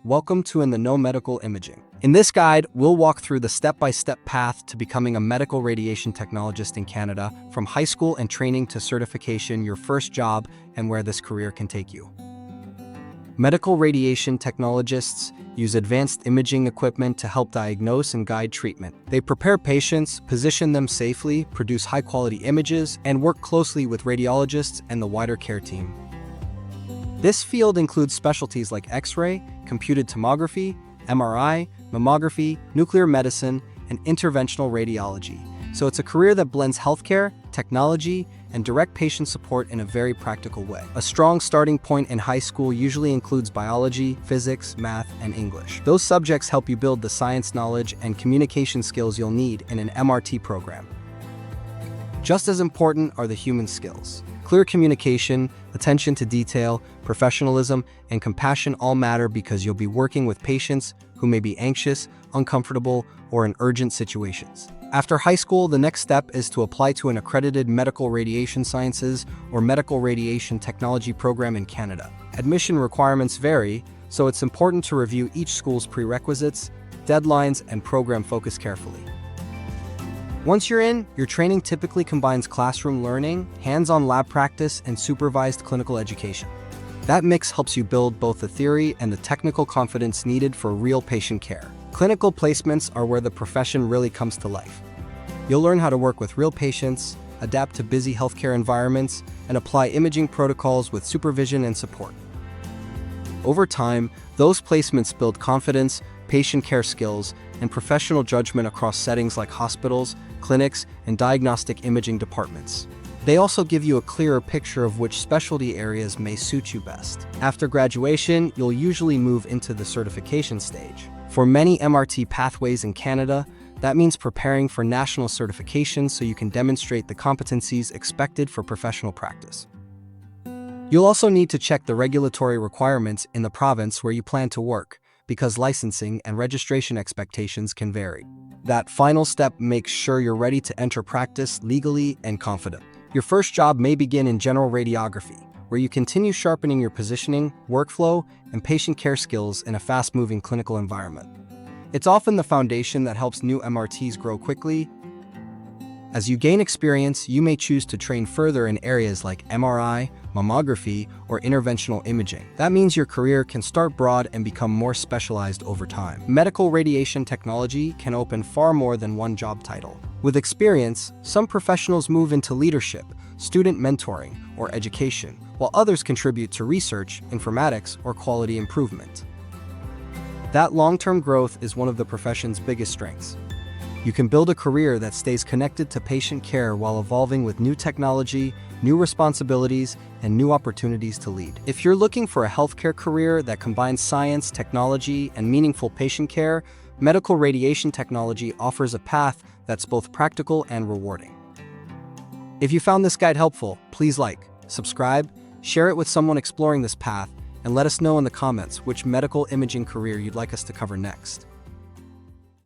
Welcome to In the Know Medical Imaging. In this guide, we'll walk through the step-by-step path to becoming a medical radiation technologist in Canada, from high school and training to certification, your first job, and where this career can take you. Medical radiation technologists use advanced imaging equipment to help diagnose and guide treatment. They prepare patients, position them safely, produce high-quality images, and work closely with radiologists and the wider care team. This field includes specialties like X-ray, computed tomography, MRI, mammography, nuclear medicine, and interventional radiology. So it's a career that blends healthcare, technology, and direct patient support in a very practical way. A strong starting point in high school usually includes biology, physics, math, and English. Those subjects help you build the science knowledge and communication skills you'll need in an MRT program. Just as important are the human skills. Clear communication, attention to detail, professionalism, and compassion all matter because you'll be working with patients who may be anxious, uncomfortable, or in urgent situations. After high school, the next step is to apply to an accredited medical radiation sciences or medical radiation technology program in Canada. Admission requirements vary, so it's important to review each school's prerequisites, deadlines, and program focus carefully. Once you're in, your training typically combines classroom learning, hands-on lab practice, and supervised clinical education. That mix helps you build both the theory and the technical confidence needed for real patient care. Clinical placements are where the profession really comes to life. You'll learn how to work with real patients, adapt to busy healthcare environments, and apply imaging protocols with supervision and support. Over time, those placements build confidence, patient care skills, and professional judgment across settings like hospitals, clinics, and diagnostic imaging departments. They also give you a clearer picture of which specialty areas may suit you best. After graduation, you'll usually move into the certification stage. For many MRT pathways in Canada, that means preparing for national certification so you can demonstrate the competencies expected for professional practice. You'll also need to check the regulatory requirements in the province where you plan to work, because licensing and registration expectations can vary. That final step makes sure you're ready to enter practice legally and confident. Your first job may begin in general radiography, where you continue sharpening your positioning, workflow, and patient care skills in a fast-moving clinical environment. It's often the foundation that helps new MRTs grow quickly. As you gain experience, you may choose to train further in areas like MRI, mammography, or interventional imaging. That means your career can start broad and become more specialized over time. Medical radiation technology can open far more than one job title. With experience, some professionals move into leadership, student mentoring, or education, while others contribute to research, informatics, or quality improvement. That long-term growth is one of the profession's biggest strengths. You can build a career that stays connected to patient care while evolving with new technology, new responsibilities, and new opportunities to lead. If you're looking for a healthcare career that combines science, technology, and meaningful patient care, medical radiation technology offers a path that's both practical and rewarding. If you found this guide helpful, please like, subscribe, share it with someone exploring this path, and let us know in the comments which medical imaging career you'd like us to cover next.